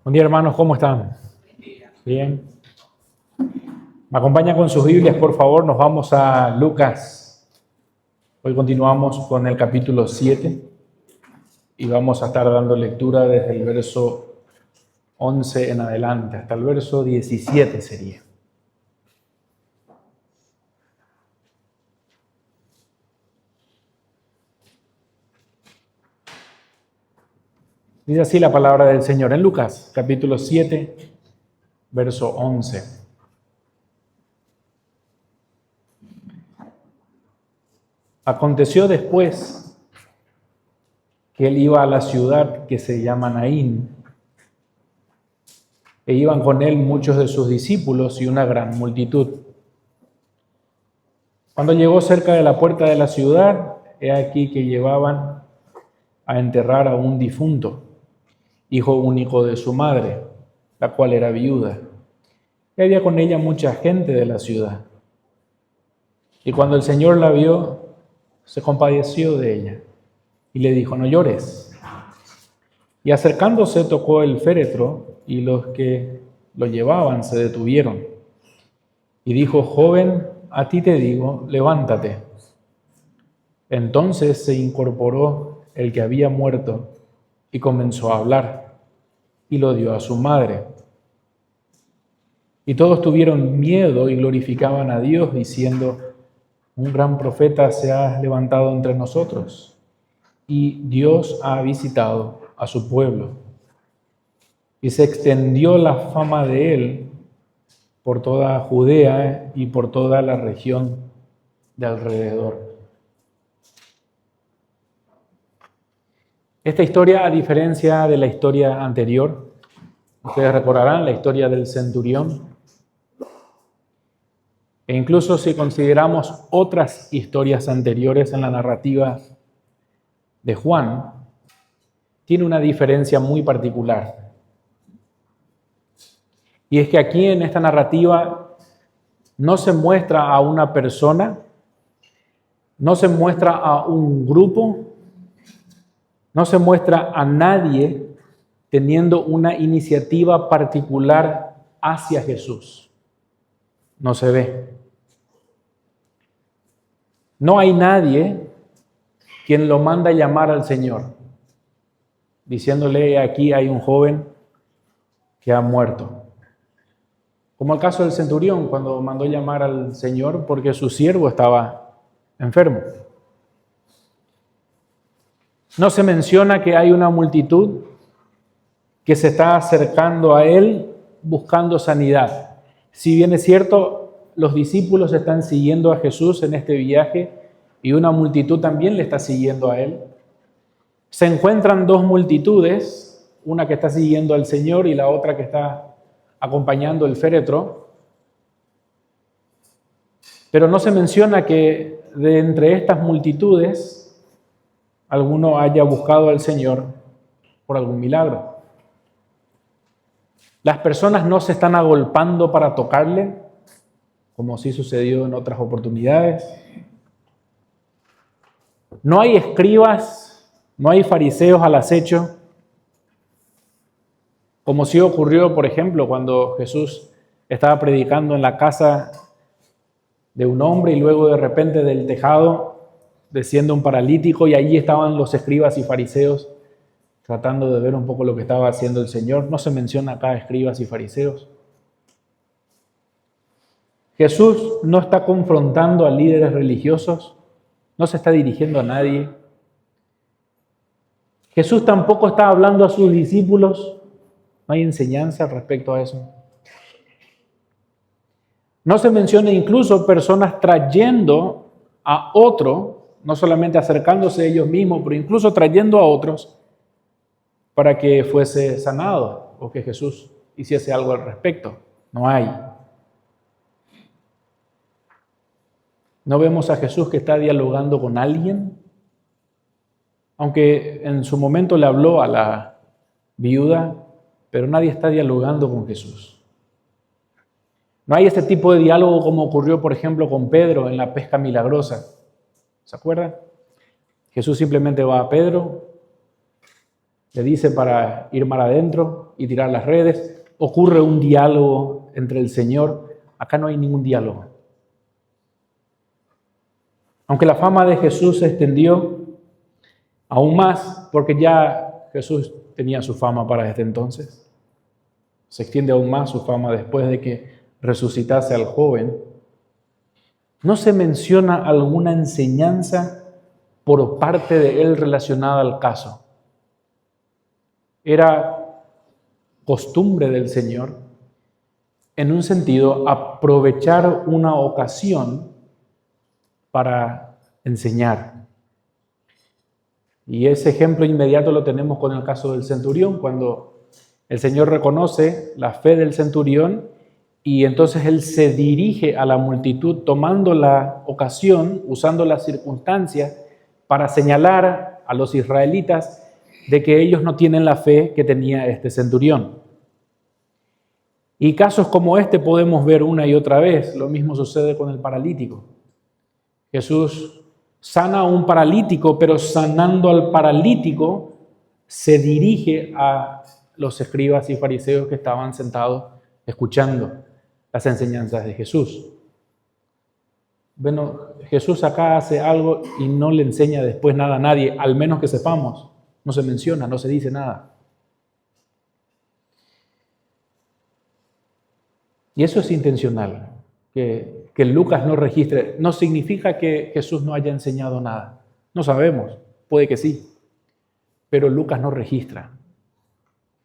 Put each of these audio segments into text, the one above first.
Buen día, hermanos, ¿cómo están? Bien. Me acompañan con sus Biblias, por favor. Nos vamos a Lucas. Hoy continuamos con el capítulo 7 y vamos a estar dando lectura desde el verso 11 en adelante, hasta el verso 17 sería. Dice así la palabra del Señor en Lucas, capítulo 7, verso 11. Aconteció después que él iba a la ciudad que se llama Naín, e iban con él muchos de sus discípulos y una gran multitud. Cuando llegó cerca de la puerta de la ciudad, he aquí que llevaban a enterrar a un difunto, hijo único de su madre, la cual era viuda. Y había con ella mucha gente de la ciudad. Y cuando el Señor la vio, se compadeció de ella y le dijo: no llores. Y acercándose tocó el féretro, y los que lo llevaban se detuvieron. Y dijo: joven, a ti te digo, levántate. Entonces se incorporó el que había muerto y comenzó a hablar, y lo dio a su madre. Y todos tuvieron miedo y glorificaban a Dios, diciendo: un gran profeta se ha levantado entre nosotros, y Dios ha visitado a su pueblo. Y se extendió la fama de él por toda Judea y por toda la región de alrededor. Esta historia, a diferencia de la historia anterior, ustedes recordarán la historia del centurión, e incluso si consideramos otras historias anteriores en la narrativa de Juan, tiene una diferencia muy particular. Y es que aquí en esta narrativa no se muestra a una persona, no se muestra a un grupo, no se muestra a nadie teniendo una iniciativa particular hacia Jesús. No se ve. No hay nadie quien lo manda a llamar al Señor, diciéndole: aquí hay un joven que ha muerto. Como el caso del centurión, cuando mandó llamar al Señor porque su siervo estaba enfermo. No se menciona que hay una multitud que se está acercando a él buscando sanidad. Si bien es cierto, los discípulos están siguiendo a Jesús en este viaje y una multitud también le está siguiendo a él. Se encuentran dos multitudes, una que está siguiendo al Señor y la otra que está acompañando el féretro. Pero no se menciona que de entre estas multitudes alguno haya buscado al Señor por algún milagro. Las personas no se están agolpando para tocarle, como sí sucedió en otras oportunidades. No hay escribas, no hay fariseos al acecho, como sí ocurrió, por ejemplo, cuando Jesús estaba predicando en la casa de un hombre y luego de repente del tejado desciende un paralítico y allí estaban los escribas y fariseos tratando de ver un poco lo que estaba haciendo el Señor. No se menciona acá escribas y fariseos. Jesús no está confrontando a líderes religiosos, no se está dirigiendo a nadie. Jesús tampoco está hablando a sus discípulos, no hay enseñanza respecto a eso. No se menciona incluso personas trayendo a otro, no solamente acercándose a ellos mismos, pero incluso trayendo a otros para que fuese sanado o que Jesús hiciese algo al respecto. No hay. No vemos a Jesús que está dialogando con alguien, aunque en su momento le habló a la viuda, pero nadie está dialogando con Jesús. No hay este tipo de diálogo como ocurrió, por ejemplo, con Pedro en la pesca milagrosa. ¿Se acuerdan? Jesús simplemente va a Pedro, Le dice para ir mar adentro y tirar las redes. Ocurre un diálogo entre el Señor. Acá no hay ningún diálogo. Aunque la fama de Jesús se extendió aún más, porque ya Jesús tenía su fama para este entonces, se extiende aún más su fama después de que resucitase al joven. No se menciona alguna enseñanza por parte de él relacionada al caso. Era costumbre del Señor, en un sentido, aprovechar una ocasión para enseñar. Y ese ejemplo inmediato lo tenemos con el caso del centurión, cuando el Señor reconoce la fe del centurión y entonces Él se dirige a la multitud tomando la ocasión, usando las circunstancias para señalar a los israelitas de que ellos no tienen la fe que tenía este centurión. Y casos como este podemos ver una y otra vez. Lo mismo sucede con el paralítico. Jesús sana a un paralítico, pero sanando al paralítico se dirige a los escribas y fariseos que estaban sentados escuchando las enseñanzas de Jesús. Bueno, Jesús acá hace algo y no le enseña después nada a nadie, al menos que sepamos. No se menciona, no se dice nada. Y eso es intencional, que Lucas no registre. No significa que Jesús no haya enseñado nada. No sabemos, puede que sí, pero Lucas no registra.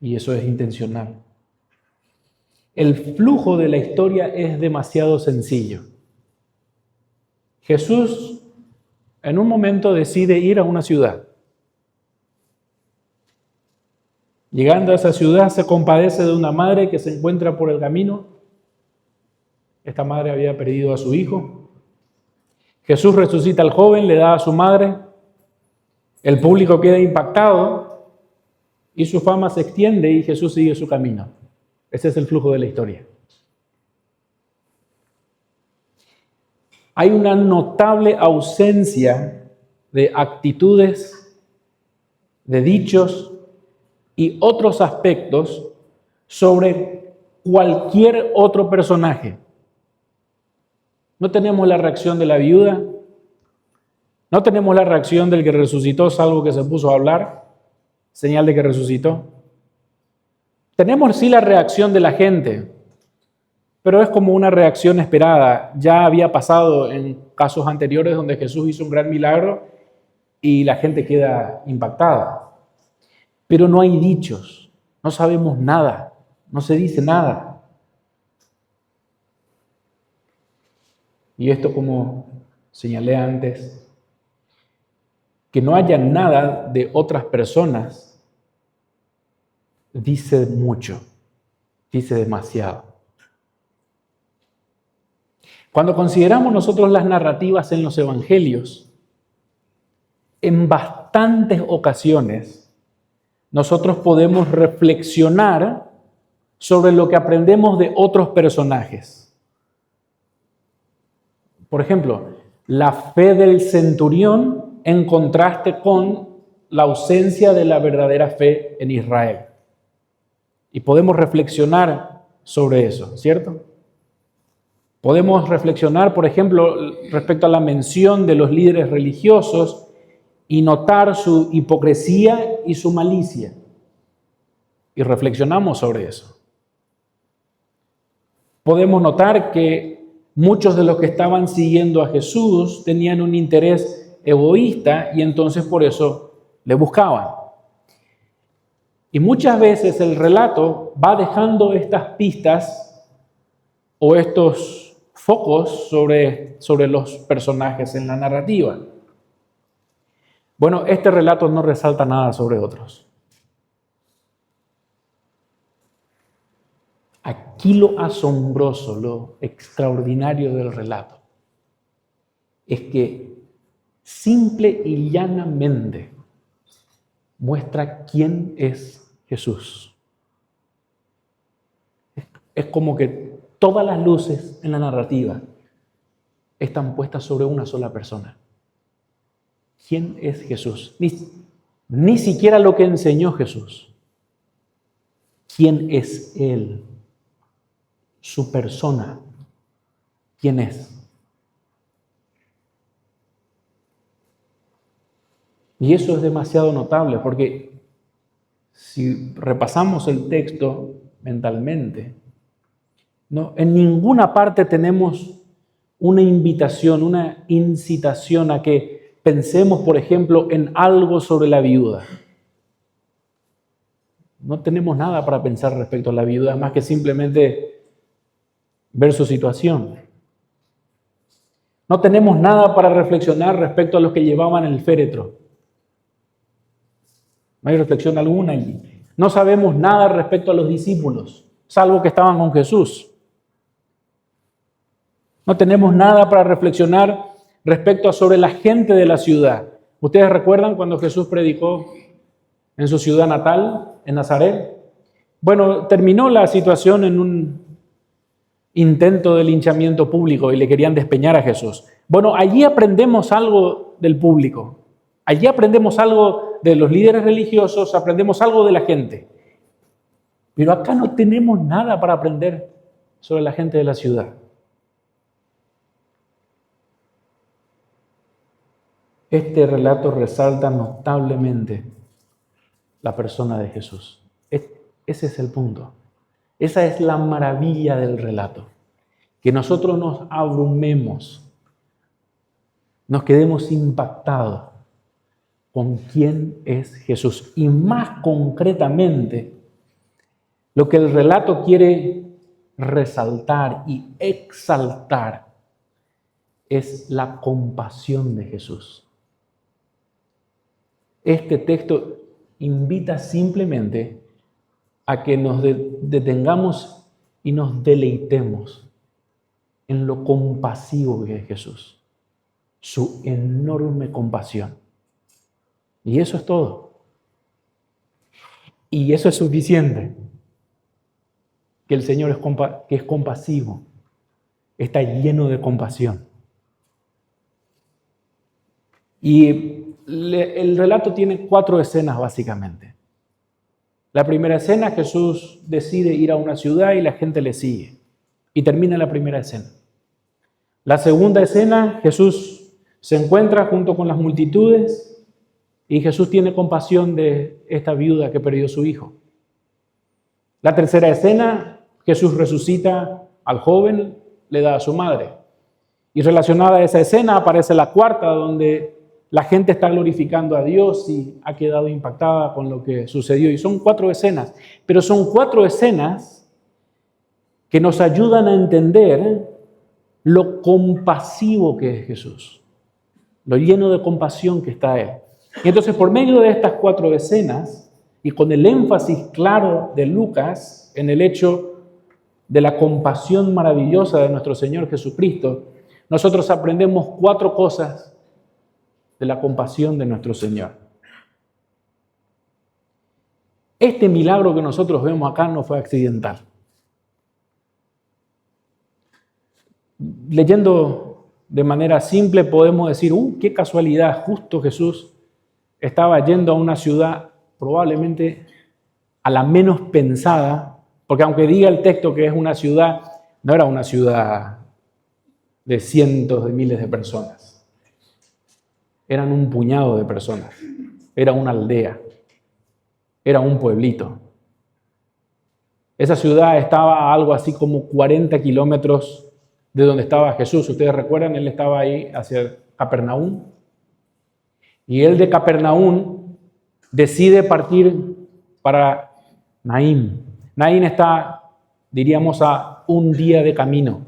Y eso es intencional. El flujo de la historia es demasiado sencillo. Jesús en un momento decide ir a una ciudad. Llegando a esa ciudad se compadece de una madre que se encuentra por el camino. Esta madre había perdido a su hijo. Jesús resucita al joven, le da a su madre. El público queda impactado y su fama se extiende y Jesús sigue su camino. Ese es el flujo de la historia. Hay una notable ausencia de actitudes, de dichos y otros aspectos sobre cualquier otro personaje. No tenemos la reacción de la viuda, no tenemos la reacción del que resucitó, salvo que se puso a hablar, señal de que resucitó. Tenemos sí la reacción de la gente, pero es como una reacción esperada. Ya había pasado en casos anteriores donde Jesús hizo un gran milagro y la gente queda impactada. Pero no hay dichos, no sabemos nada, no se dice nada. Y esto, como señalé antes, que no haya nada de otras personas, dice mucho, dice demasiado. Cuando consideramos nosotros las narrativas en los evangelios, en bastantes ocasiones nosotros podemos reflexionar sobre lo que aprendemos de otros personajes. Por ejemplo, la fe del centurión en contraste con la ausencia de la verdadera fe en Israel. Y podemos reflexionar sobre eso, ¿cierto? Podemos reflexionar, por ejemplo, respecto a la mención de los líderes religiosos y notar su hipocresía y su malicia. Y reflexionamos sobre eso. Podemos notar que muchos de los que estaban siguiendo a Jesús tenían un interés egoísta y entonces por eso le buscaban. Y muchas veces el relato va dejando estas pistas o estos focos sobre los personajes en la narrativa. Bueno, este relato no resalta nada sobre otros. Aquí lo asombroso, lo extraordinario del relato es que simple y llanamente muestra quién es Jesús. Es como que todas las luces en la narrativa están puestas sobre una sola persona. ¿Quién es Jesús? ni siquiera lo que enseñó Jesús. ¿Quién es Él? Su persona. ¿Quién es? Y eso es demasiado notable porque si repasamos el texto mentalmente, no, en ninguna parte tenemos una invitación, una incitación a que pensemos, por ejemplo, en algo sobre la viuda. No tenemos nada para pensar respecto a la viuda, más que simplemente ver su situación. No tenemos nada para reflexionar respecto a los que llevaban el féretro. No hay reflexión alguna allí. No sabemos nada respecto a los discípulos, salvo que estaban con Jesús. No tenemos nada para reflexionar respecto a sobre la gente de la ciudad. ¿Ustedes recuerdan cuando Jesús predicó en su ciudad natal, en Nazaret? Bueno, terminó la situación en un intento de linchamiento público y le querían despeñar a Jesús. Bueno, allí aprendemos algo del público. Allí aprendemos algo de los líderes religiosos, aprendemos algo de la gente. Pero acá no tenemos nada para aprender sobre la gente de la ciudad. Este relato resalta notablemente la persona de Jesús. Ese es el punto. Esa es la maravilla del relato. Que nosotros nos abrumemos, nos quedemos impactados con quién es Jesús. Y más concretamente, lo que el relato quiere resaltar y exaltar es la compasión de Jesús. Este texto invita simplemente a que nos detengamos y nos deleitemos en lo compasivo que es Jesús, su enorme compasión. Y eso es todo. Y eso es suficiente. Que el Señor es compasivo, está lleno de compasión. Y el relato tiene 4 escenas básicamente. La primera escena, Jesús decide ir a una ciudad y la gente le sigue. Y termina la primera escena. La segunda escena, Jesús se encuentra junto con las multitudes y Jesús tiene compasión de esta viuda que perdió su hijo. La tercera escena, Jesús resucita al joven, le da a su madre. Y relacionada a esa escena aparece la cuarta, donde la gente está glorificando a Dios y ha quedado impactada con lo que sucedió. Y son 4 escenas, pero son 4 escenas que nos ayudan a entender lo compasivo que es Jesús, lo lleno de compasión que está Él. Y entonces, por medio de estas 4 escenas, y con el énfasis claro de Lucas en el hecho de la compasión maravillosa de nuestro Señor Jesucristo, nosotros aprendemos 4 cosas de la compasión de nuestro Señor. Este milagro que nosotros vemos acá no fue accidental. Leyendo de manera simple podemos decir, qué casualidad, justo Jesús estaba yendo a una ciudad probablemente a la menos pensada, porque aunque diga el texto que es una ciudad, no era una ciudad de cientos de miles de personas. Eran un puñado de personas, era una aldea, era un pueblito. Esa ciudad estaba a algo así como 40 kilómetros de donde estaba Jesús. Ustedes recuerdan, él estaba ahí hacia Capernaum. Y él de Capernaum decide partir para Naín. Naín está, diríamos, a un día de camino.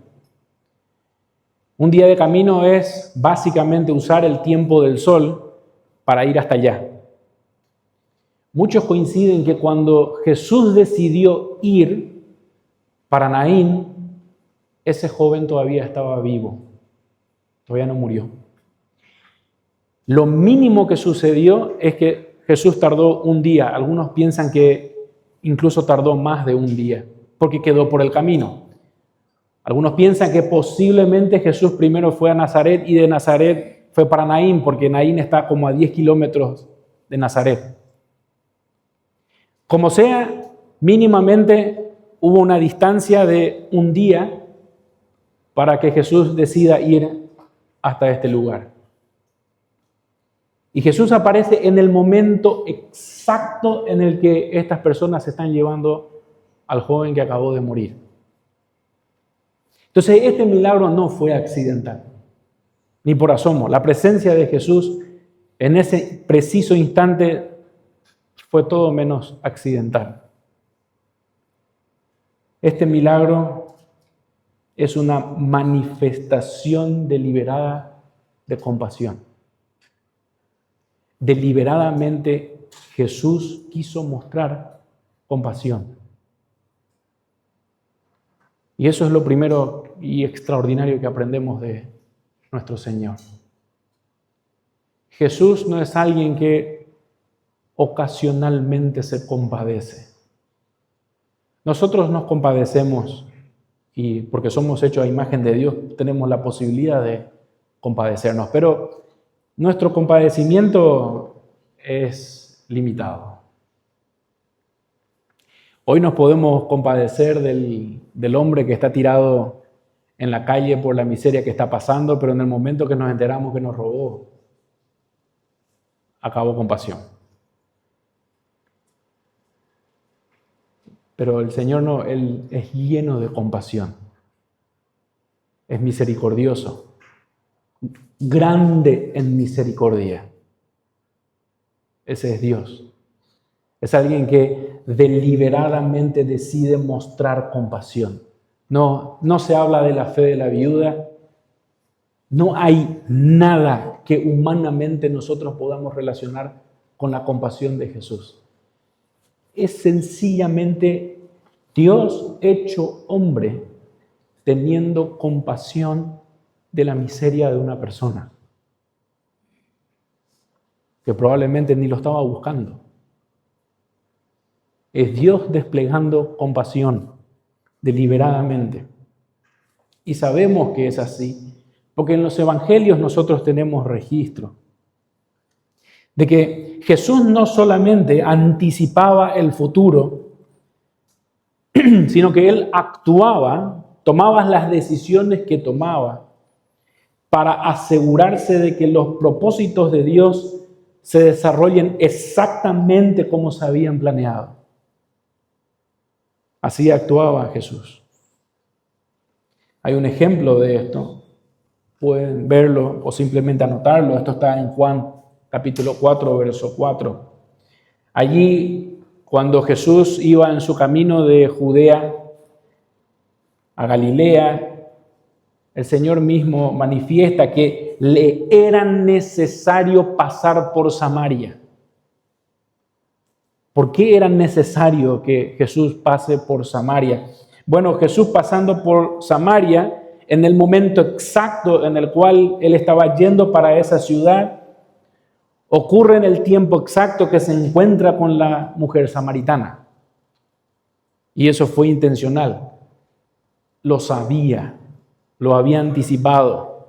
Un día de camino es básicamente usar el tiempo del sol para ir hasta allá. Muchos coinciden que cuando Jesús decidió ir para Naín, ese joven todavía estaba vivo, todavía no murió. Lo mínimo que sucedió es que Jesús tardó un día. Algunos piensan que incluso tardó más de un día, porque quedó por el camino. Algunos piensan que posiblemente Jesús primero fue a Nazaret y de Nazaret fue para Naín, porque Naín está como a 10 kilómetros de Nazaret. Como sea, mínimamente hubo una distancia de un día para que Jesús decida ir hasta este lugar. Y Jesús aparece en el momento exacto en el que estas personas se están llevando al joven que acabó de morir. Entonces, este milagro no fue accidental, ni por asomo. La presencia de Jesús en ese preciso instante fue todo menos accidental. Este milagro es una manifestación deliberada de compasión. Deliberadamente Jesús quiso mostrar compasión. Y eso es lo primero y extraordinario que aprendemos de nuestro Señor. Jesús no es alguien que ocasionalmente se compadece. Nosotros nos compadecemos y porque somos hechos a imagen de Dios tenemos la posibilidad de compadecernos, pero nuestro compadecimiento es limitado. Hoy nos podemos compadecer del hombre que está tirado en la calle por la miseria que está pasando, pero en el momento que nos enteramos que nos robó, acabó con pasión. Pero el Señor no, Él es lleno de compasión. Es misericordioso. Grande en misericordia. Ese es Dios. Es alguien que deliberadamente decide mostrar compasión. No se habla de la fe de la viuda. No hay nada que humanamente nosotros podamos relacionar con la compasión de Jesús. Es sencillamente Dios hecho hombre teniendo compasión de la miseria de una persona que probablemente ni lo estaba buscando. Es Dios desplegando compasión deliberadamente. Y sabemos que es así, porque en los evangelios nosotros tenemos registro de que Jesús no solamente anticipaba el futuro, sino que Él actuaba, tomaba las decisiones que tomaba para asegurarse de que los propósitos de Dios se desarrollen exactamente como se habían planeado. Así actuaba Jesús. Hay un ejemplo de esto. Pueden verlo o simplemente anotarlo. Esto está en Juan capítulo 4, verso 4. Allí, cuando Jesús iba en su camino de Judea a Galilea, el Señor mismo manifiesta que le era necesario pasar por Samaria. ¿Por qué era necesario que Jesús pase por Samaria? Bueno, Jesús pasando por Samaria, en el momento exacto en el cual Él estaba yendo para esa ciudad, ocurre en el tiempo exacto que se encuentra con la mujer samaritana. Y eso fue intencional. Lo sabía, lo había anticipado.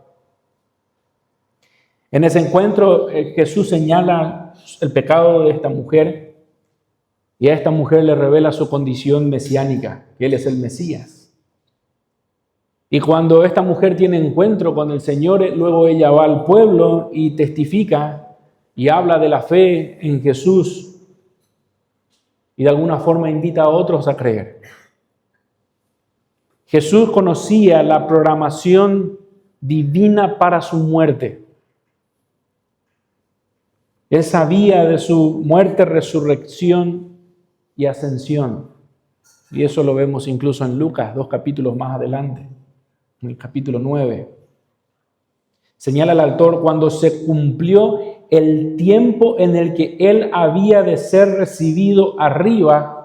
En ese encuentro, Jesús señala el pecado de esta mujer y a esta mujer le revela su condición mesiánica, que Él es el Mesías. Y cuando esta mujer tiene encuentro con el Señor, luego ella va al pueblo y testifica y habla de la fe en Jesús y de alguna forma invita a otros a creer. Jesús conocía la programación divina para su muerte. Él sabía de su muerte, resurrección y ascensión. Y eso lo vemos incluso en Lucas, 2 capítulos más adelante, en el capítulo 9. Señala el autor cuando se cumplió el tiempo en el que Él había de ser recibido arriba,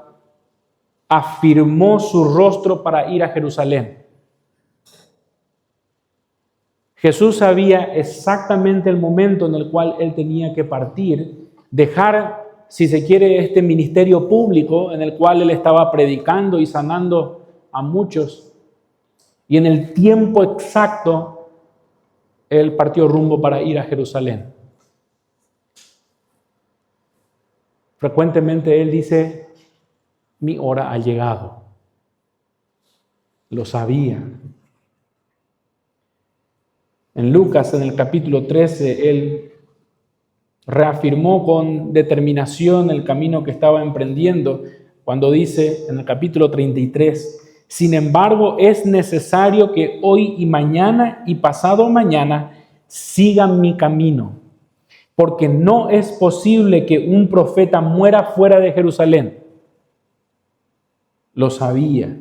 afirmó su rostro para ir a Jerusalén. Jesús sabía exactamente el momento en el cual Él tenía que partir, dejar, si se quiere, este ministerio público en el cual Él estaba predicando y sanando a muchos. Y en el tiempo exacto, Él partió rumbo para ir a Jerusalén. Frecuentemente Él dice, mi hora ha llegado. Lo sabía. En Lucas, en el capítulo 13, Él reafirmó con determinación el camino que estaba emprendiendo cuando dice en el capítulo 33, sin embargo, es necesario que hoy y mañana y pasado mañana sigan mi camino, porque no es posible que un profeta muera fuera de Jerusalén. Lo sabía.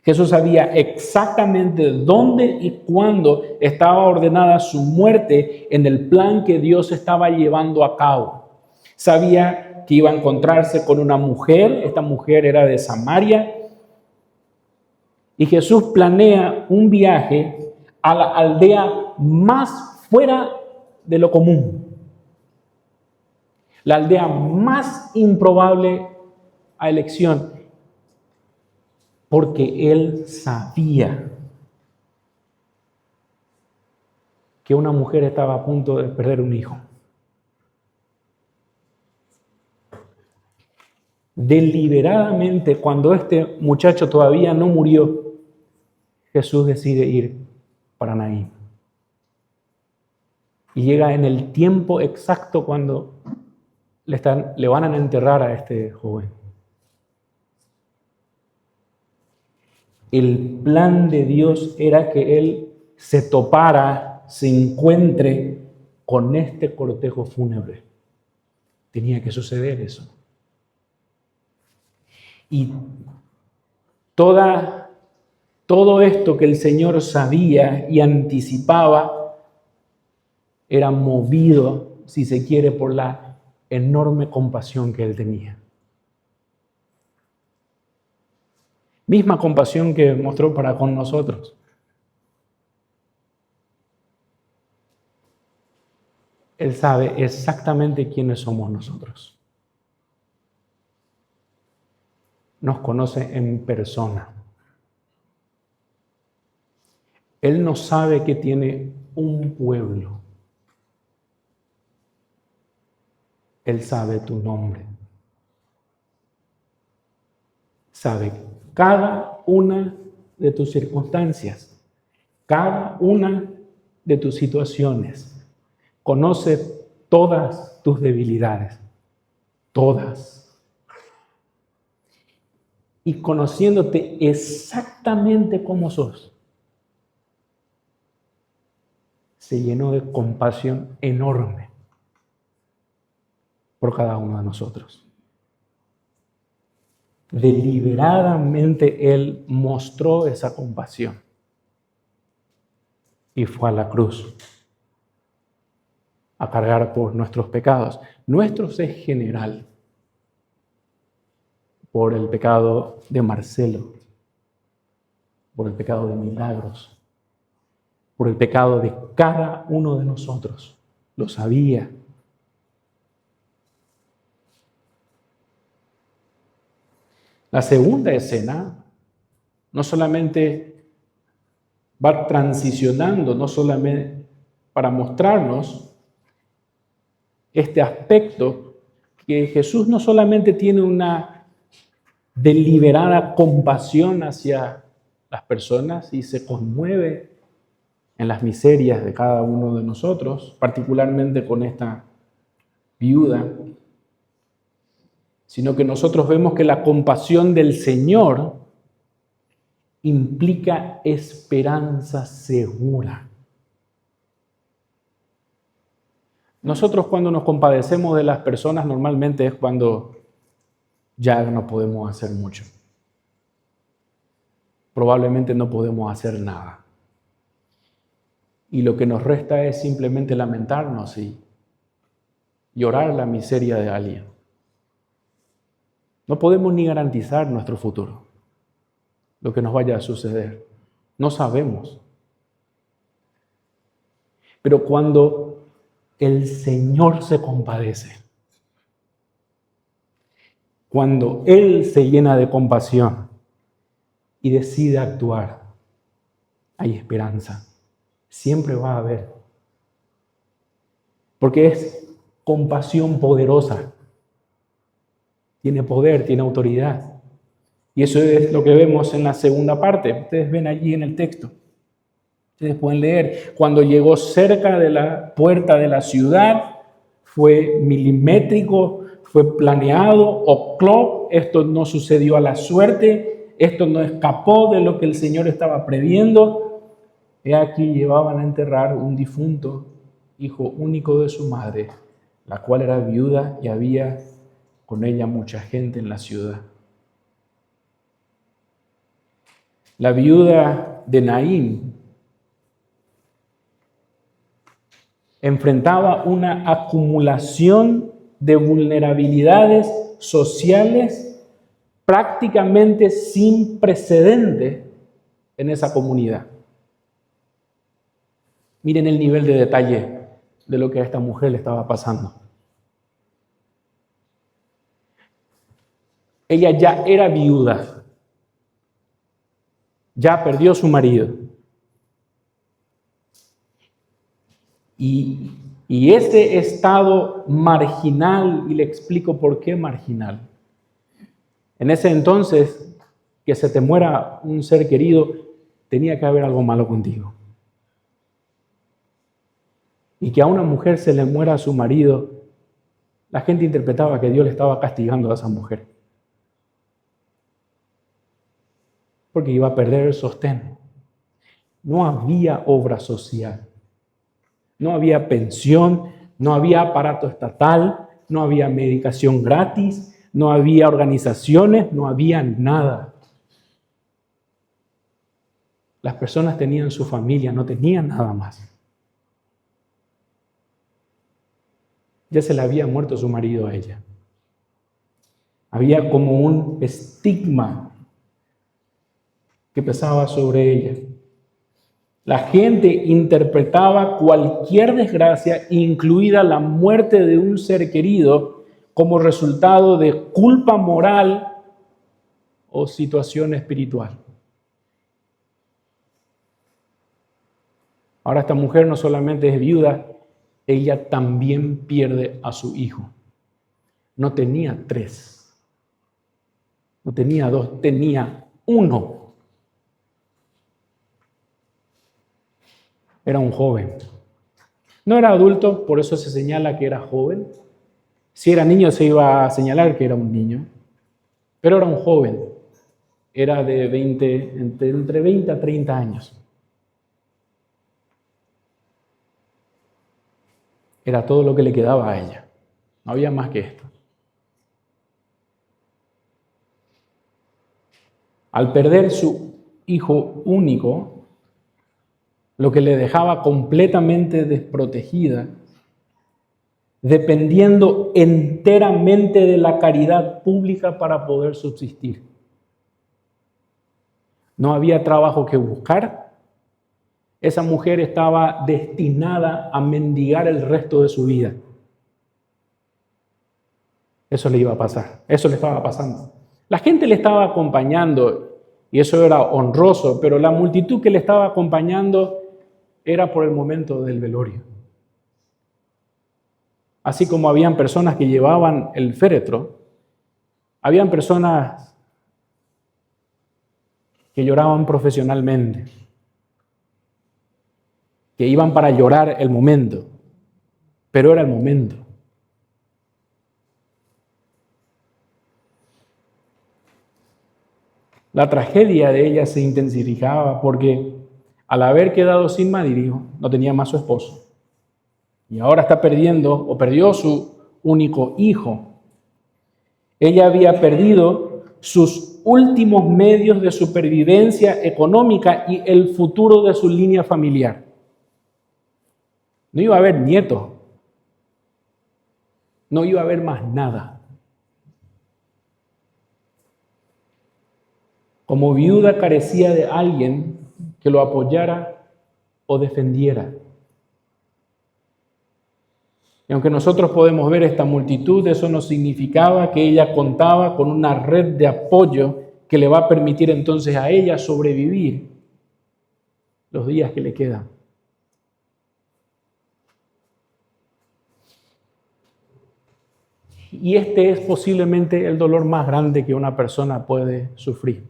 Jesús sabía exactamente dónde y cuándo estaba ordenada su muerte en el plan que Dios estaba llevando a cabo. Sabía que iba a encontrarse con una mujer, esta mujer era de Samaria, y Jesús planea un viaje a la aldea más fuera de lo común, la aldea más improbable a elección, porque Él sabía que una mujer estaba a punto de perder un hijo. Deliberadamente, cuando este muchacho todavía no murió, Jesús decide ir para Naín. Y llega en el tiempo exacto cuando le van a enterrar a este joven. El plan de Dios era que él se topara, se encuentre con este cortejo fúnebre. Tenía que suceder eso. Y todo esto que el Señor sabía y anticipaba era movido, si se quiere, por la enorme compasión que Él tenía. Misma compasión que mostró para con nosotros. Él sabe exactamente quiénes somos nosotros. Nos conoce en persona. Él no sabe que tiene un pueblo. Él sabe tu nombre. Sabe cada una de tus circunstancias, cada una de tus situaciones. Conoce todas tus debilidades, todas. Y conociéndote exactamente como sos, se llenó de compasión enorme por cada uno de nosotros. Deliberadamente Él mostró esa compasión y fue a la cruz a cargar por nuestros pecados. Nuestros es general, por el pecado de Marcelo, por el pecado de Milagros, por el pecado de cada uno de nosotros. Lo sabía. La segunda escena no solamente va transicionando, no solamente para mostrarnos este aspecto, que Jesús no solamente tiene una deliberada compasión hacia las personas y se conmueve en las miserias de cada uno de nosotros, particularmente con esta viuda, sino que nosotros vemos que la compasión del Señor implica esperanza segura. Nosotros cuando nos compadecemos de las personas normalmente es cuando ya no podemos hacer mucho. Probablemente no podemos hacer nada. Y lo que nos resta es simplemente lamentarnos y llorar la miseria de alguien. No podemos ni garantizar nuestro futuro, lo que nos vaya a suceder. No sabemos. Pero cuando el Señor se compadece, cuando Él se llena de compasión y decide actuar, hay esperanza. Siempre va a haber. Porque es compasión poderosa. tiene poder, tiene autoridad. Y eso es lo que vemos en la segunda parte. Ustedes ven allí en el texto. Ustedes pueden leer. Cuando llegó cerca de la puerta de la ciudad, fue milimétrico, fue planeado, ocló. Esto no sucedió a la suerte. Esto no escapó de lo que el Señor estaba previendo. He aquí llevaban a enterrar un difunto, hijo único de su madre, la cual era viuda y había con ella mucha gente en la ciudad. La viuda de Naín enfrentaba una acumulación de vulnerabilidades sociales prácticamente sin precedente en esa comunidad. Miren el nivel de detalle de lo que a esta mujer le estaba pasando. Ella ya era viuda, ya perdió su marido. Y ese estado marginal, y le explico por qué marginal. En ese entonces, que se te muera un ser querido, tenía que haber algo malo contigo. Y que a una mujer se le muera a su marido, la gente interpretaba que Dios le estaba castigando a esa mujer. Porque iba a perder el sostén. No había obra social. No había pensión, no había aparato estatal, no había medicación gratis, no había organizaciones, no había nada. Las personas tenían su familia, no tenían nada más. Ya se le había muerto su marido a ella. Había como un estigma que pesaba sobre ella. La gente interpretaba cualquier desgracia, incluida la muerte de un ser querido, como resultado de culpa moral o situación espiritual. Ahora esta mujer no solamente es viuda, ella también pierde a su hijo. No tenía 3, no tenía 2, tenía 1. Era un joven. No era adulto, por eso se señala que era joven. Si era niño se iba a señalar que era un niño, pero era un joven. Era de entre 20 a 30 años. Era todo lo que le quedaba a ella. No había más que esto. Al perder su hijo único, lo que le dejaba completamente desprotegida, dependiendo enteramente de la caridad pública para poder subsistir. No había trabajo que buscar. Esa mujer estaba destinada a mendigar el resto de su vida. Eso le iba a pasar, eso le estaba pasando. La gente le estaba acompañando y eso era honroso, pero la multitud que le estaba acompañando era por el momento del velorio. Así como habían personas que llevaban el féretro, habían personas que lloraban profesionalmente, que iban para llorar el momento, pero era el momento. La tragedia de ella se intensificaba porque al haber quedado sin marido, no tenía más su esposo. Y ahora está perdiendo o perdió su único hijo. Ella había perdido sus últimos medios de supervivencia económica y el futuro de su línea familiar. No iba a haber nietos. No iba a haber más nada. Como viuda carecía de alguien que lo apoyara o defendiera. Y aunque nosotros podemos ver esta multitud, eso no significaba que ella contaba con una red de apoyo que le va a permitir entonces a ella sobrevivir los días que le quedan. Y este es posiblemente el dolor más grande que una persona puede sufrir,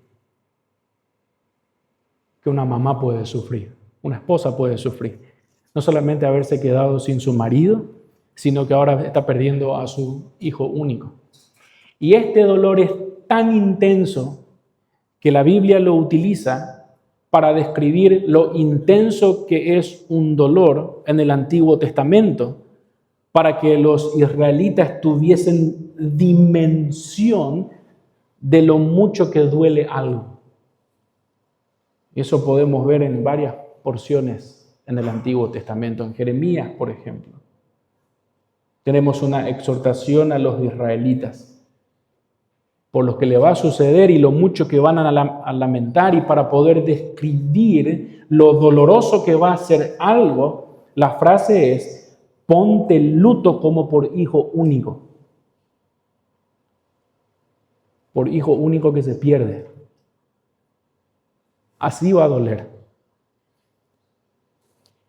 que una mamá puede sufrir, una esposa puede sufrir. No solamente haberse quedado sin su marido, sino que ahora está perdiendo a su hijo único. Y este dolor es tan intenso que la Biblia lo utiliza para describir lo intenso que es un dolor en el Antiguo Testamento, para que los israelitas tuviesen dimensión de lo mucho que duele algo. Eso podemos ver en varias porciones en el Antiguo Testamento, en Jeremías, por ejemplo. Tenemos una exhortación a los israelitas por lo que le va a suceder y lo mucho que van a lamentar, y para poder describir lo doloroso que va a ser algo, la frase es: ponte luto como por hijo único. Por hijo único que se pierde. Así va a doler.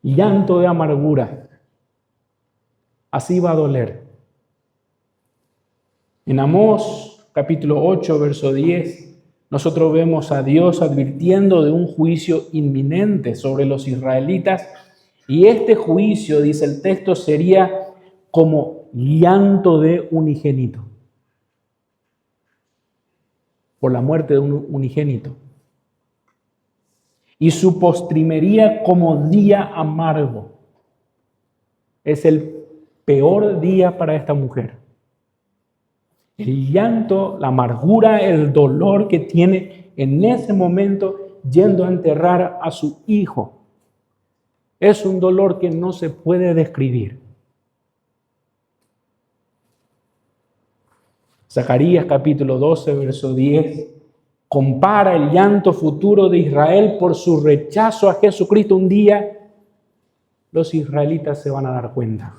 Llanto de amargura. Así va a doler. En Amós capítulo 8, verso 10, nosotros vemos a Dios advirtiendo de un juicio inminente sobre los israelitas, y este juicio, dice el texto, sería como llanto de unigénito, por la muerte de un unigénito, y su postrimería como día amargo. Es el peor día para esta mujer. El llanto, la amargura, el dolor que tiene en ese momento yendo a enterrar a su hijo. Es un dolor que no se puede describir. Zacarías capítulo 12, verso 10, compara el llanto futuro de Israel por su rechazo a Jesucristo. Un día los israelitas se van a dar cuenta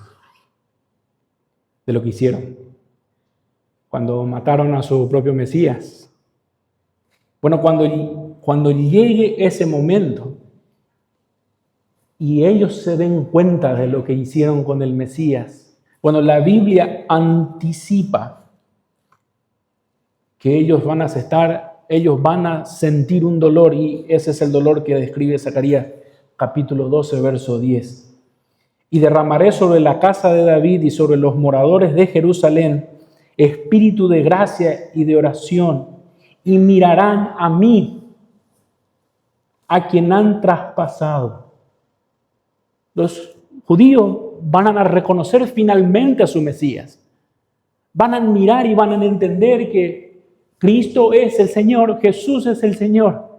de lo que hicieron cuando mataron a su propio Mesías. Bueno, cuando llegue ese momento y ellos se den cuenta de lo que hicieron con el Mesías, bueno, la Biblia anticipa que ellos van a sentir un dolor, y ese es el dolor que describe Zacarías capítulo 12, verso 10. Y derramaré sobre la casa de David y sobre los moradores de Jerusalén espíritu de gracia y de oración, y mirarán a mí, a quien han traspasado. Los judíos van a reconocer finalmente a su Mesías. Van a mirar y van a entender que Cristo es el Señor, Jesús es el Señor.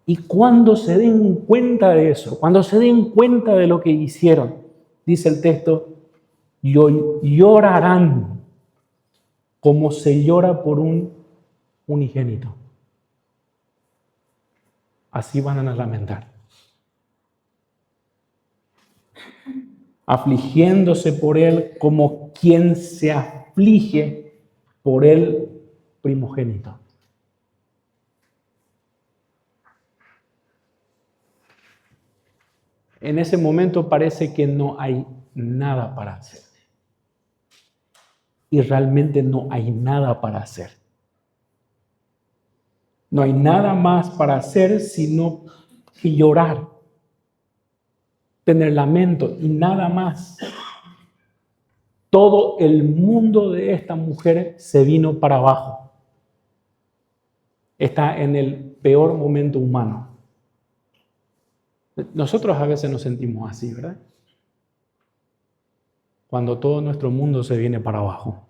Y cuando se den cuenta de eso, cuando se den cuenta de lo que hicieron, dice el texto, llorarán como se llora por un unigénito. Así van a lamentar. Afligiéndose por él como quien se aflige por el primogénito. En ese momento parece que no hay nada para hacer. Y realmente no hay nada para hacer. No hay nada más para hacer sino que llorar, tener lamento y nada más. Todo el mundo de esta mujer se vino para abajo. Está en el peor momento humano. Nosotros a veces nos sentimos así, ¿verdad? Cuando todo nuestro mundo se viene para abajo.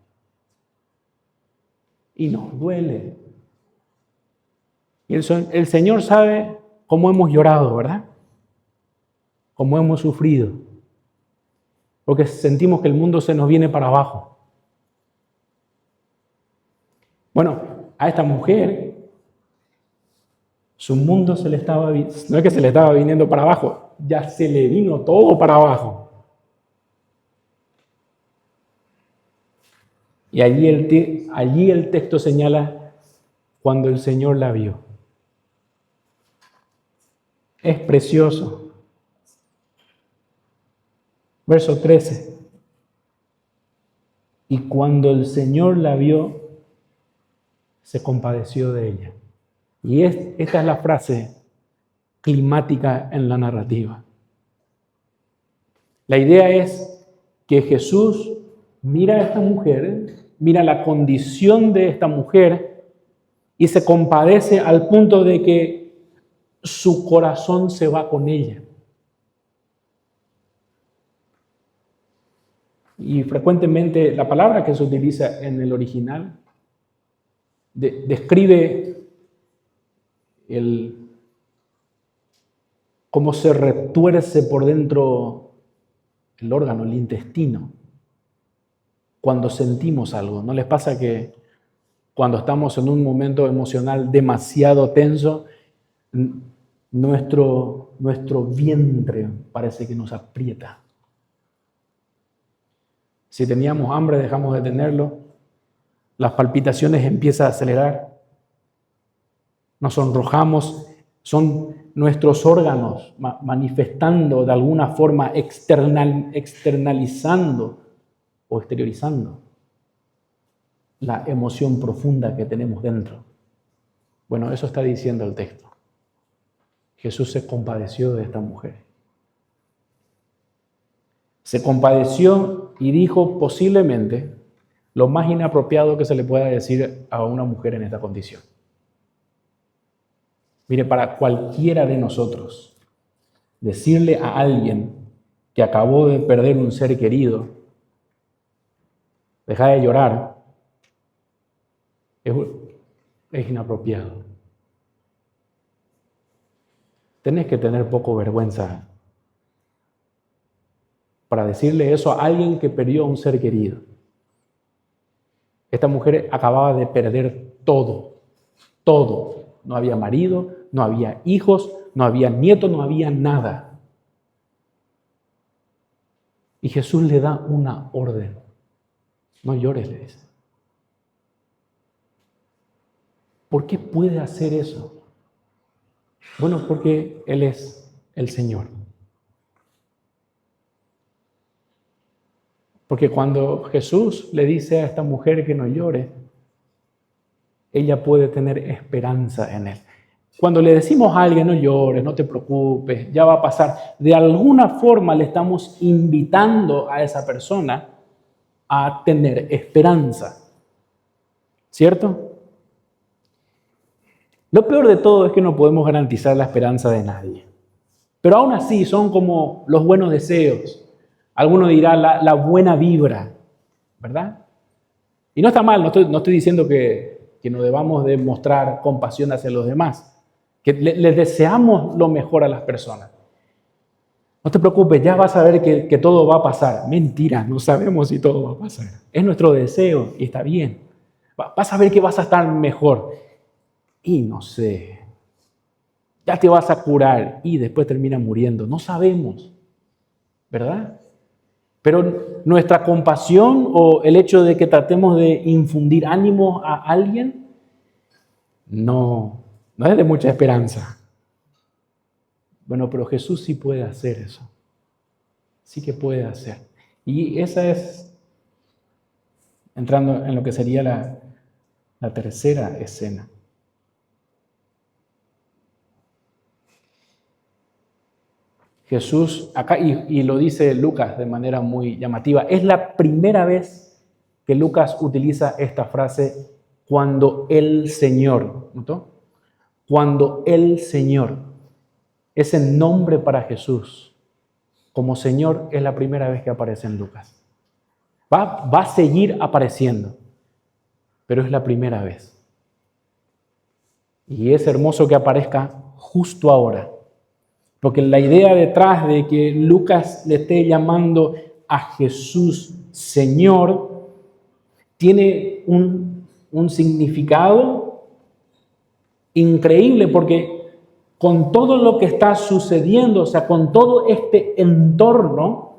Y nos duele. Y el Señor sabe cómo hemos llorado, ¿verdad? Cómo hemos sufrido. Porque sentimos que el mundo se nos viene para abajo. Bueno, a esta mujer, su mundo no es que se le estaba viniendo para abajo, ya se le vino todo para abajo. Y allí el texto señala cuando el Señor la vio. Es precioso. Verso 13. Y cuando el Señor la vio, se compadeció de ella. Y esta es la frase climática en la narrativa. La idea es que Jesús mira a esta mujer, mira la condición de esta mujer y se compadece al punto de que su corazón se va con ella. Y frecuentemente la palabra que se utiliza en el original describe cómo se retuerce por dentro el órgano, el intestino, cuando sentimos algo. ¿No les pasa que cuando estamos en un momento emocional demasiado tenso, nuestro vientre parece que nos aprieta? Si teníamos hambre, dejamos de tenerlo, las palpitaciones empiezan a acelerar, nos sonrojamos, son nuestros órganos manifestando de alguna forma, externalizando o exteriorizando la emoción profunda que tenemos dentro. Bueno, eso está diciendo el texto. Jesús se compadeció de esta mujer. Se compadeció y dijo posiblemente lo más inapropiado que se le pueda decir a una mujer en esta condición. Mire, para cualquiera de nosotros, decirle a alguien que acabó de perder un ser querido, deja de llorar, es inapropiado. Tenés que tener poco vergüenza para decirle eso a alguien que perdió a un ser querido. Esta mujer acababa de perder todo. No había marido, no había hijos, no había nietos, no había nada. Y Jesús le da una orden. No llores, le dice. ¿Por qué puede hacer eso? Bueno, porque Él es el Señor. Porque cuando Jesús le dice a esta mujer que no llore, ella puede tener esperanza en Él. Cuando le decimos a alguien, no llores, no te preocupes, ya va a pasar, de alguna forma le estamos invitando a esa persona a tener esperanza. ¿Cierto? Lo peor de todo es que no podemos garantizar la esperanza de nadie. Pero aún así son como los buenos deseos. Alguno dirá la buena vibra, ¿verdad? Y no está mal, no estoy diciendo que no debamos de mostrar compasión hacia los demás, que les deseamos lo mejor a las personas. No te preocupes, ya vas a ver que todo va a pasar. Mentira, no sabemos si todo va a pasar. Es nuestro deseo y está bien. Vas a ver que vas a estar mejor. Y no sé, ya te vas a curar y después termina muriendo. No sabemos, ¿verdad? Pero nuestra compasión o el hecho de que tratemos de infundir ánimo a alguien, no es de mucha esperanza. Bueno, pero Jesús sí puede hacer eso. Sí que puede hacer. Y esa es, entrando en lo que sería la tercera escena. Jesús, acá, y lo dice Lucas de manera muy llamativa, es la primera vez que Lucas utiliza esta frase, cuando el Señor, ¿notó? Cuando el Señor, ese nombre para Jesús como Señor es la primera vez que aparece en Lucas. Va a seguir apareciendo, pero es la primera vez. Y es hermoso que aparezca justo ahora. Porque la idea detrás de que Lucas le esté llamando a Jesús Señor tiene un significado increíble, porque con todo lo que está sucediendo, o sea, con todo este entorno,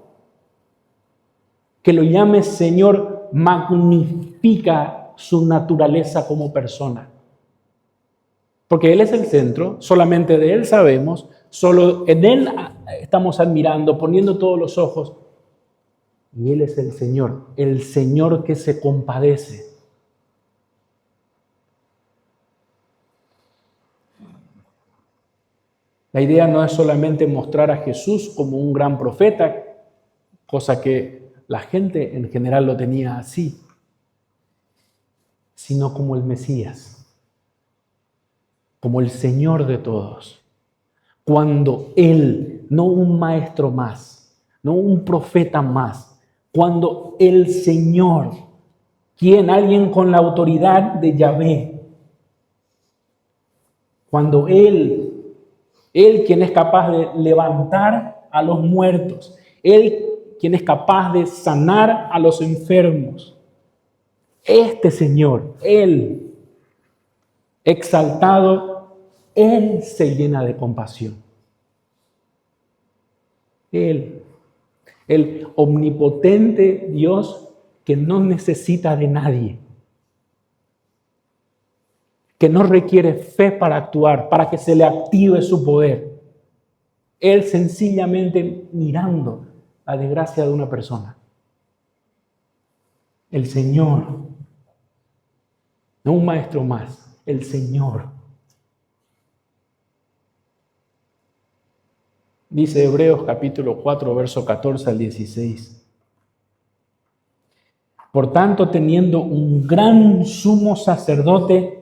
que lo llame Señor magnifica su naturaleza como persona. Porque Él es el centro, solamente de Él sabemos, solo en Él estamos admirando, poniendo todos los ojos. Y Él es el Señor que se compadece. La idea no es solamente mostrar a Jesús como un gran profeta, cosa que la gente en general lo tenía así, sino como el Mesías, como el Señor de todos. Cuando Él, no un maestro más, no un profeta más, cuando el Señor, alguien con la autoridad de Yahvé, cuando Él quien es capaz de levantar a los muertos, Él quien es capaz de sanar a los enfermos, este Señor, Él, exaltado, Él se llena de compasión. Él, el omnipotente Dios que no necesita de nadie, que no requiere fe para actuar, para que se le active su poder. Él sencillamente mirando la desgracia de una persona. El Señor, no un maestro más, el Señor. Dice Hebreos capítulo 4, verso 14 al 16. Por tanto, teniendo un gran sumo sacerdote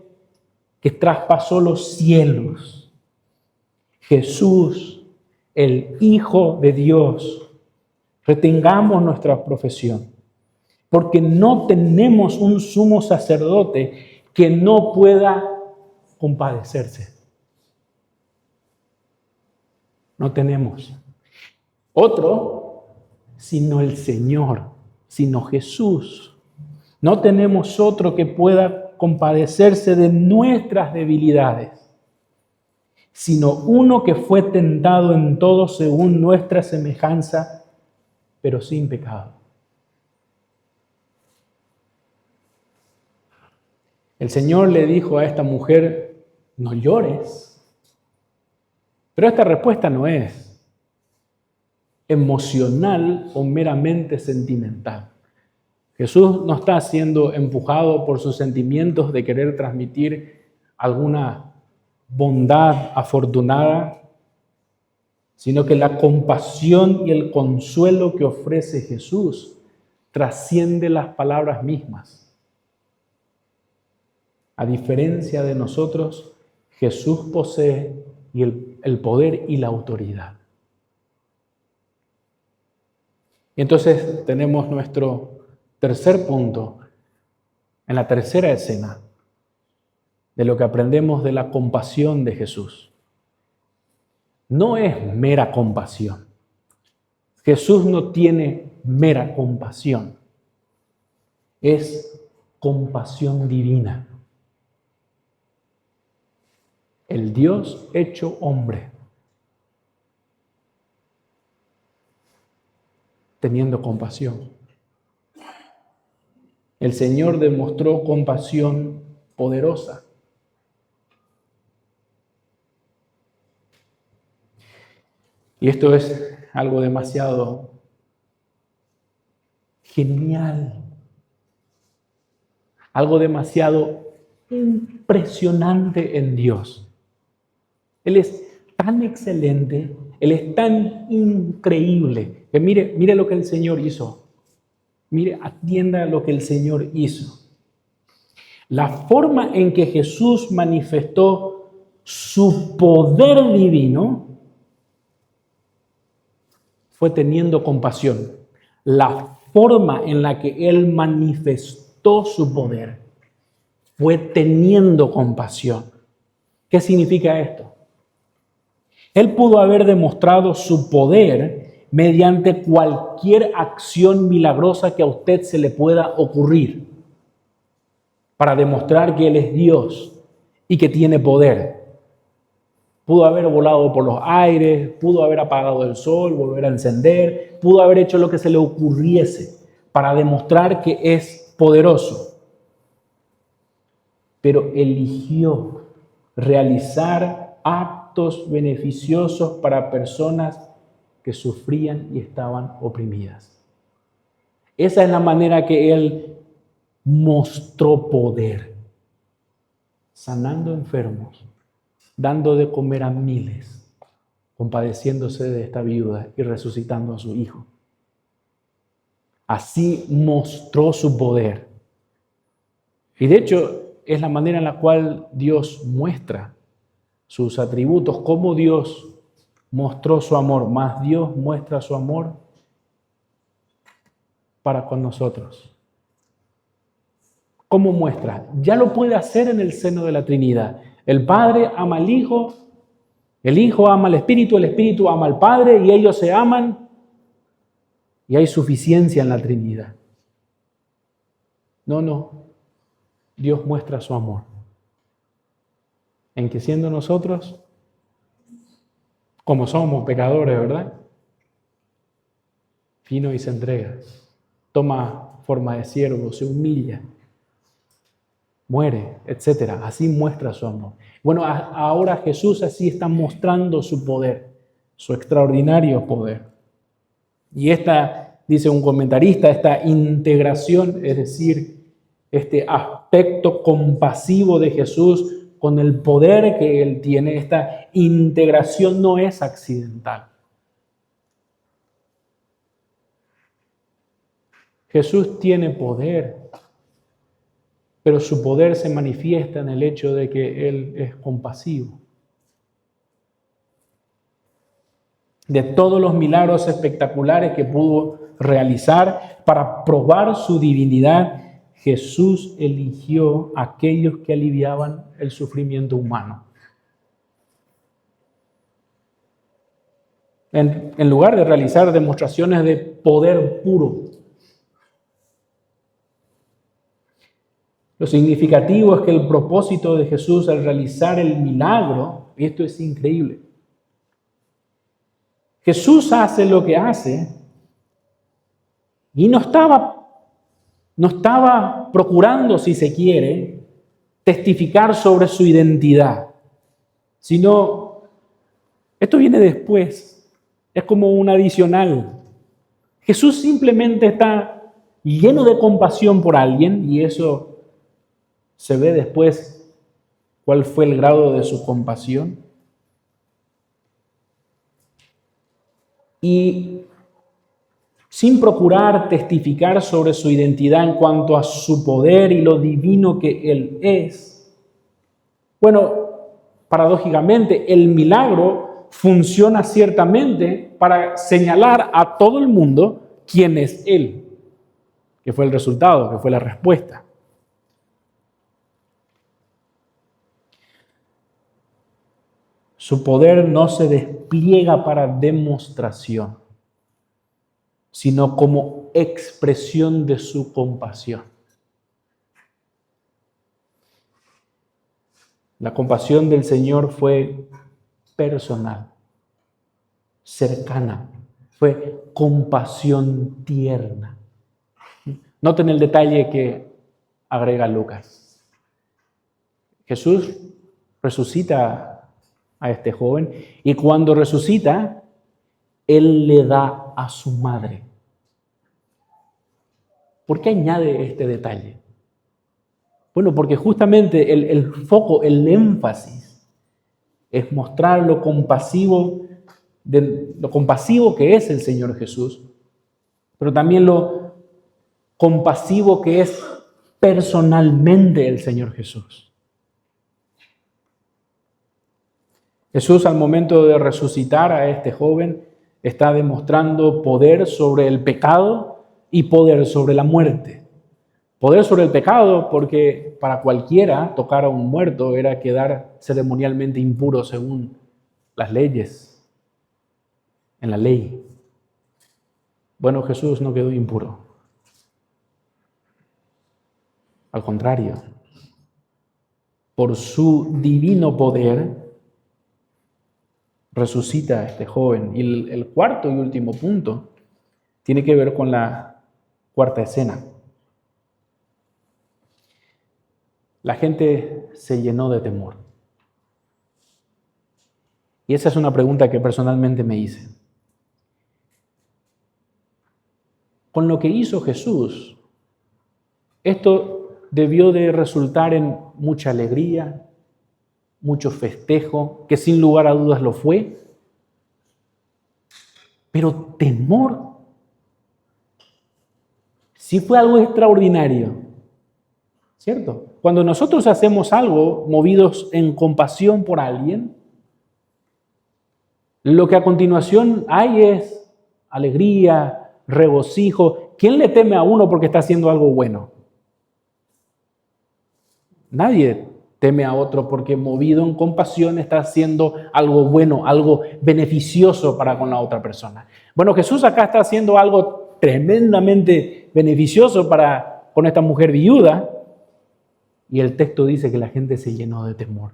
que traspasó los cielos, Jesús, el Hijo de Dios, retengamos nuestra profesión, porque no tenemos un sumo sacerdote que no pueda compadecerse. No tenemos otro, sino el Señor, sino Jesús. No tenemos otro que pueda compadecerse de nuestras debilidades, sino uno que fue tentado en todo según nuestra semejanza, pero sin pecado. El Señor le dijo a esta mujer, no llores. Pero esta respuesta no es emocional o meramente sentimental. Jesús no está siendo empujado por sus sentimientos de querer transmitir alguna bondad afortunada, sino que la compasión y el consuelo que ofrece Jesús trasciende las palabras mismas. A diferencia de nosotros, Jesús posee el poder y la autoridad. Y entonces tenemos nuestro tercer punto, en la tercera escena, de lo que aprendemos de la compasión de Jesús. No es mera compasión. Jesús no tiene mera compasión. Es compasión divina. El Dios hecho hombre, teniendo compasión. El Señor demostró compasión poderosa. Y esto es algo demasiado genial, algo demasiado impresionante en Dios. Él es tan excelente, Él es tan increíble, que mire lo que el Señor hizo. Mire, atienda lo que el Señor hizo. La forma en que Jesús manifestó su poder divino fue teniendo compasión. La forma en la que Él manifestó su poder fue teniendo compasión. ¿Qué significa esto? Él pudo haber demostrado su poder mediante cualquier acción milagrosa que a usted se le pueda ocurrir para demostrar que Él es Dios y que tiene poder. Pudo haber volado por los aires, pudo haber apagado el sol, volver a encender, pudo haber hecho lo que se le ocurriese para demostrar que es poderoso. Pero eligió realizar actos beneficiosos para personas que sufrían y estaban oprimidas. Esa es la manera que Él mostró poder, sanando enfermos, dando de comer a miles, compadeciéndose de esta viuda y resucitando a su hijo. Así mostró su poder. Y de hecho, es la manera en la cual Dios muestra sus atributos, cómo Dios mostró su amor, más Dios muestra su amor para con nosotros. ¿Cómo muestra? Ya lo puede hacer en el seno de la Trinidad. El Padre ama al Hijo, el Hijo ama al Espíritu, el Espíritu ama al Padre y ellos se aman y hay suficiencia en la Trinidad. No. Dios muestra su amor en que siendo nosotros, como somos pecadores, ¿verdad? Vino y se entrega, toma forma de siervo, se humilla, muere, etc. Así muestra su amor. Bueno, ahora Jesús así está mostrando su poder, su extraordinario poder. Y esta, dice un comentarista, esta integración, es decir, este aspecto compasivo de Jesús con el poder que Él tiene, esta integración no es accidental. Jesús tiene poder, pero su poder se manifiesta en el hecho de que Él es compasivo. De todos los milagros espectaculares que pudo realizar para probar su divinidad, Jesús eligió a aquellos que aliviaban el sufrimiento humano. En lugar de realizar demostraciones de poder puro. Lo significativo es que el propósito de Jesús al realizar el milagro, y esto es increíble, Jesús hace lo que hace y no estaba procurando, si se quiere, testificar sobre su identidad, sino, esto viene después, es como un adicional. Jesús simplemente está lleno de compasión por alguien y eso se ve después cuál fue el grado de su compasión. Y sin procurar testificar sobre su identidad en cuanto a su poder y lo divino que Él es, bueno, paradójicamente, el milagro funciona ciertamente para señalar a todo el mundo quién es Él, que fue el resultado, que fue la respuesta. Su poder no se despliega para demostración, sino como expresión de su compasión. La compasión del Señor fue personal, cercana, fue compasión tierna. Noten el detalle que agrega Lucas. Jesús resucita a este joven y cuando resucita, Él le da a su madre. ¿Por qué añade este detalle? Bueno, porque justamente el foco, el énfasis, es mostrar lo compasivo que es el Señor Jesús, pero también lo compasivo que es personalmente el Señor Jesús. Jesús, al momento de resucitar a este joven, está demostrando poder sobre el pecado y poder sobre la muerte. Poder sobre el pecado porque para cualquiera tocar a un muerto era quedar ceremonialmente impuro según las leyes, en la ley. Bueno, Jesús no quedó impuro. Al contrario, por su divino poder, resucita a este joven. Y el cuarto y último punto tiene que ver con la cuarta escena. La gente se llenó de temor. Y esa es una pregunta que personalmente me hice. con lo que hizo Jesús, esto debió de resultar en mucha alegría, mucho festejo, que sin lugar a dudas lo fue, pero temor. Sí fue algo extraordinario, ¿cierto? Cuando nosotros hacemos algo movidos en compasión por alguien, lo que a continuación hay es alegría, regocijo. ¿Quién le teme a uno porque está haciendo algo bueno? Nadie teme a otro porque movido en compasión está haciendo algo bueno, algo beneficioso para con la otra persona. Bueno, Jesús acá está haciendo algo tremendamente beneficioso con esta mujer viuda, y el texto dice que la gente se llenó de temor.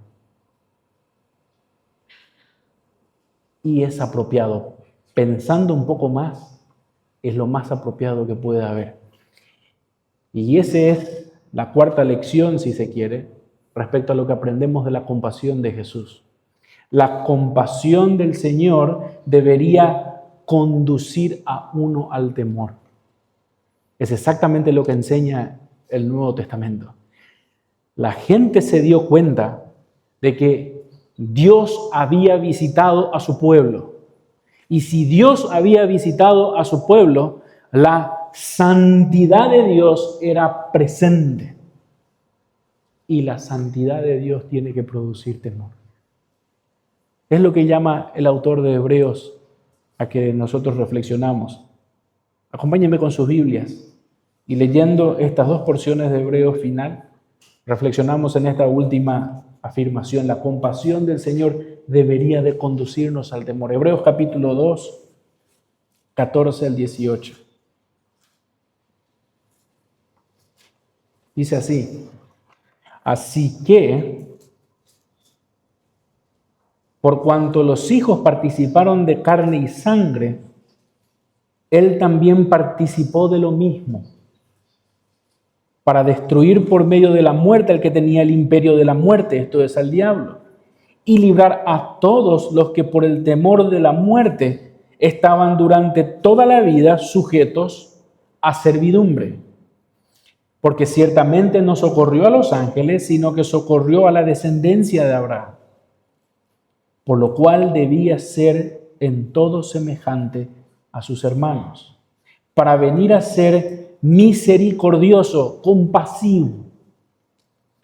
Y es apropiado. Pensando un poco más, es lo más apropiado que puede haber. Y esa es la cuarta lección, si se quiere, respecto a lo que aprendemos de la compasión de Jesús. La compasión del Señor debería conducir a uno al temor. Es exactamente lo que enseña el Nuevo Testamento. La gente se dio cuenta de que Dios había visitado a su pueblo. Y si Dios había visitado a su pueblo, la santidad de Dios era presente. Y la santidad de Dios tiene que producir temor. Es lo que llama el autor de Hebreos a que nosotros reflexionamos. Acompáñenme con sus Biblias y leyendo estas dos porciones de Hebreos final, reflexionamos en esta última afirmación. La compasión del Señor debería de conducirnos al temor. Hebreos capítulo 2, 14 al 18. Dice así: así que, por cuanto los hijos participaron de carne y sangre, Él también participó de lo mismo, para destruir por medio de la muerte al que tenía el imperio de la muerte, esto es, al diablo, y librar a todos los que por el temor de la muerte estaban durante toda la vida sujetos a servidumbre. Porque ciertamente no socorrió a los ángeles, sino que socorrió a la descendencia de Abraham, por lo cual debía ser en todo semejante a sus hermanos, para venir a ser misericordioso, compasivo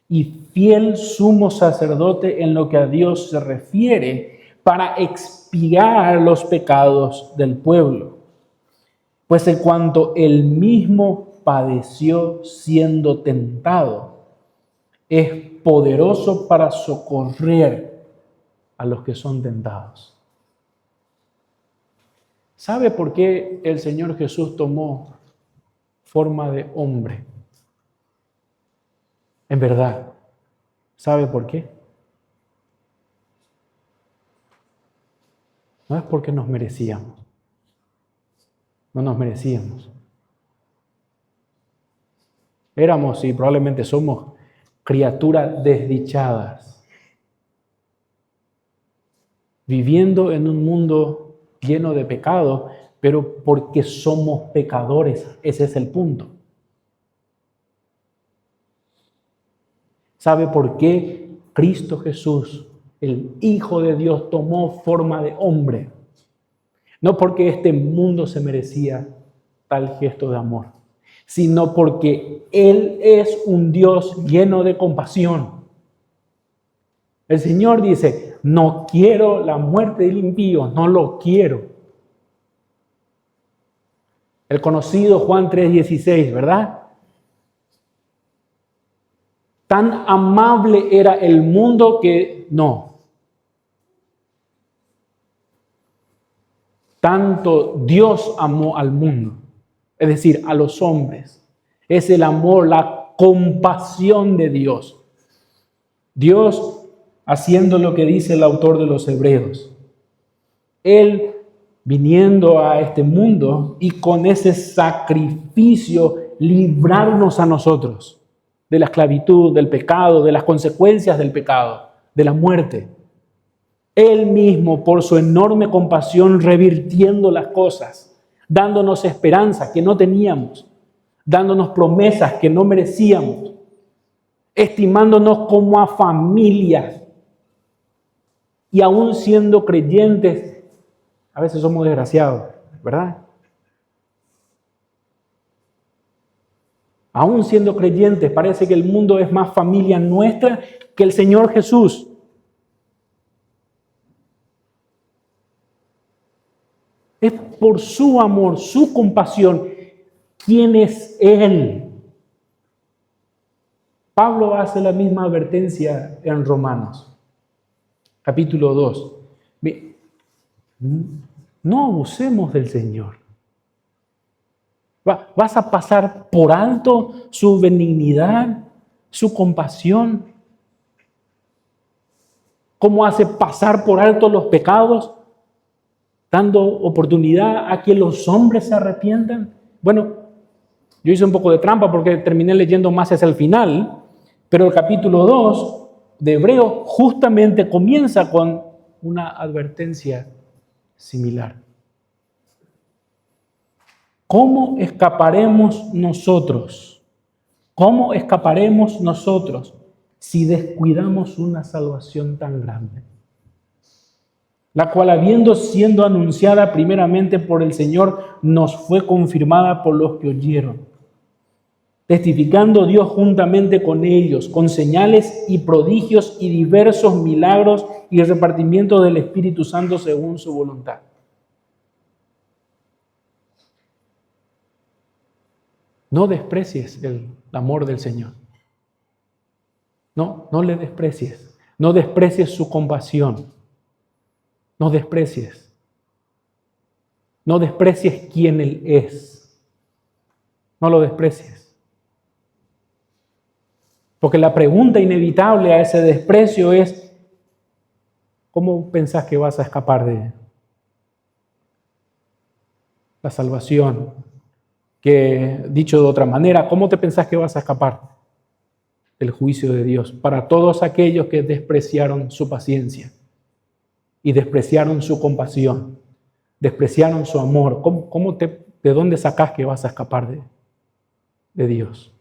y fiel sumo sacerdote en lo que a Dios se refiere, para expiar los pecados del pueblo. Pues en cuanto él mismo padeció siendo tentado, es poderoso para socorrer a los que son tentados. ¿Sabe por qué el Señor Jesús tomó forma de hombre? En verdad, ¿sabe por qué? No es porque nos merecíamos. No nos merecíamos. Éramos y probablemente somos criaturas desdichadas, viviendo en un mundo lleno de pecado, pero porque somos pecadores. Ese es el punto. ¿Sabe por qué Cristo Jesús, el Hijo de Dios, tomó forma de hombre? No porque este mundo se merecía tal gesto de amor, sino porque Él es un Dios lleno de compasión. El Señor dice: no quiero la muerte del impío, no lo quiero. El conocido Juan 3:16, ¿verdad? Tan amable era el mundo que no. Tanto Dios amó al mundo, es decir, a los hombres. Es el amor, la compasión de Dios. Dios haciendo lo que dice el autor de los Hebreos. Él viniendo a este mundo y con ese sacrificio librarnos a nosotros de la esclavitud, del pecado, de las consecuencias del pecado, de la muerte. Él mismo, por su enorme compasión, revirtiendo las cosas, dándonos esperanza que no teníamos, dándonos promesas que no merecíamos, estimándonos como a familia. Y aún siendo creyentes, a veces somos desgraciados, ¿verdad? Aún siendo creyentes, parece que el mundo es más familia nuestra que el Señor Jesús. Es por su amor, su compasión. ¿Quién es Él? Pablo hace la misma advertencia en Romanos, capítulo 2. No abusemos del Señor. ¿Vas a pasar por alto su benignidad, su compasión? ¿Cómo hace pasar por alto los pecados, dando oportunidad a que los hombres se arrepientan? Bueno, yo hice un poco de trampa porque terminé leyendo más hacia el final, pero el capítulo 2 de Hebreos justamente comienza con una advertencia similar. ¿Cómo escaparemos nosotros? ¿Cómo escaparemos nosotros si descuidamos una salvación tan grande? La cual, habiendo sido anunciada primeramente por el Señor, nos fue confirmada por los que oyeron, testificando Dios juntamente con ellos, con señales y prodigios y diversos milagros y el repartimiento del Espíritu Santo según su voluntad. No desprecies el amor del Señor. No le desprecies. No desprecies su compasión. No desprecies. No desprecies quién Él es. No lo desprecies. Porque la pregunta inevitable a ese desprecio es: ¿cómo pensás que vas a escapar de la salvación? Que, dicho de otra manera, ¿cómo te pensás que vas a escapar del juicio de Dios para todos aquellos que despreciaron su paciencia y despreciaron su compasión, despreciaron su amor? ¿De dónde sacás que vas a escapar de Dios?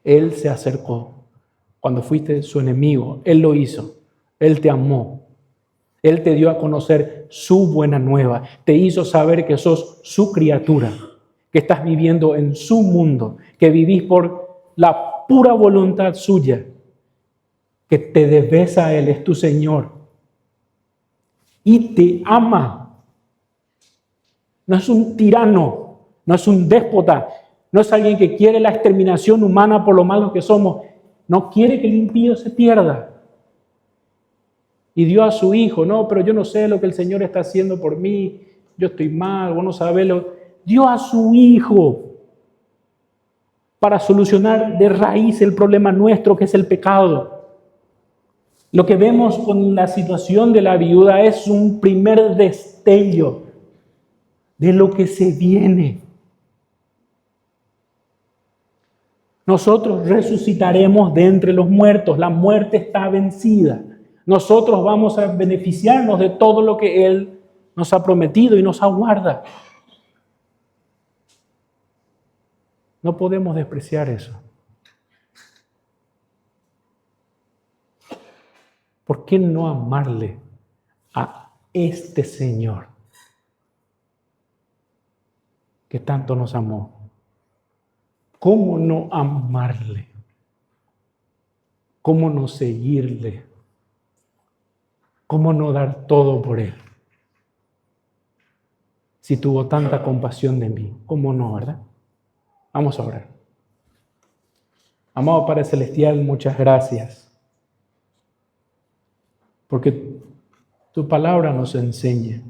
Él se acercó cuando fuiste su enemigo. Él lo hizo. Él te amó. Él te dio a conocer su buena nueva. Te hizo saber que sos su criatura, que estás viviendo en su mundo, que vivís por la pura voluntad suya, que te debes a Él, es tu Señor. Y te ama. No es un tirano, no es un déspota, no es alguien que quiere la exterminación humana por lo malos que somos. No quiere que el impío se pierda. Y dio a su hijo, no, pero yo no sé lo que el Señor está haciendo por mí, yo estoy mal, vos no sabés lo. Dio a su hijo para solucionar de raíz el problema nuestro, que es el pecado. Lo que vemos con la situación de la viuda es un primer destello de lo que se viene. Nosotros resucitaremos de entre los muertos, la muerte está vencida. Nosotros vamos a beneficiarnos de todo lo que Él nos ha prometido y nos aguarda. No podemos despreciar eso. ¿Por qué no amarle a este Señor que tanto nos amó? ¿Cómo no amarle? ¿Cómo no seguirle? ¿Cómo no dar todo por Él? Si tuvo tanta compasión de mí, ¿cómo no, verdad? Vamos a orar. Amado Padre Celestial, muchas gracias, porque tu palabra nos enseña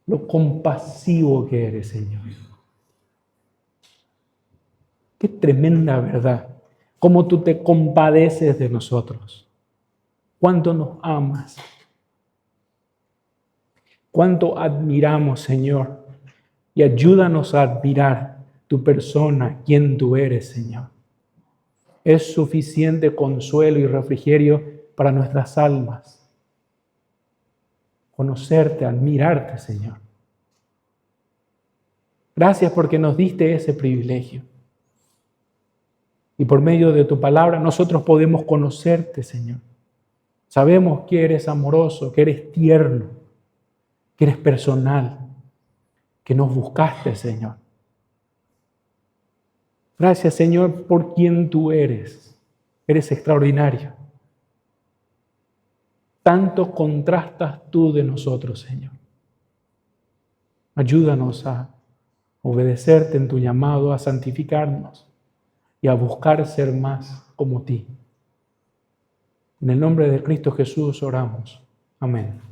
lo compasivo que eres, Señor. Qué tremenda verdad, cómo tú te compadeces de nosotros, cuánto nos amas, cuánto admiramos, Señor, y ayúdanos a admirar tu persona, quien tú eres, Señor. Es suficiente consuelo y refrigerio para nuestras almas. conocerte, admirarte, Señor. Gracias porque nos diste ese privilegio. Y por medio de tu palabra nosotros podemos conocerte, Señor. Sabemos que eres amoroso, que eres tierno, que eres personal, que nos buscaste, Señor. Gracias, Señor, por quien tú eres. Eres extraordinario. Tanto contrastas tú de nosotros, Señor. Ayúdanos a obedecerte en tu llamado, a santificarnos y a buscar ser más como ti. En el nombre de Cristo Jesús oramos. Amén.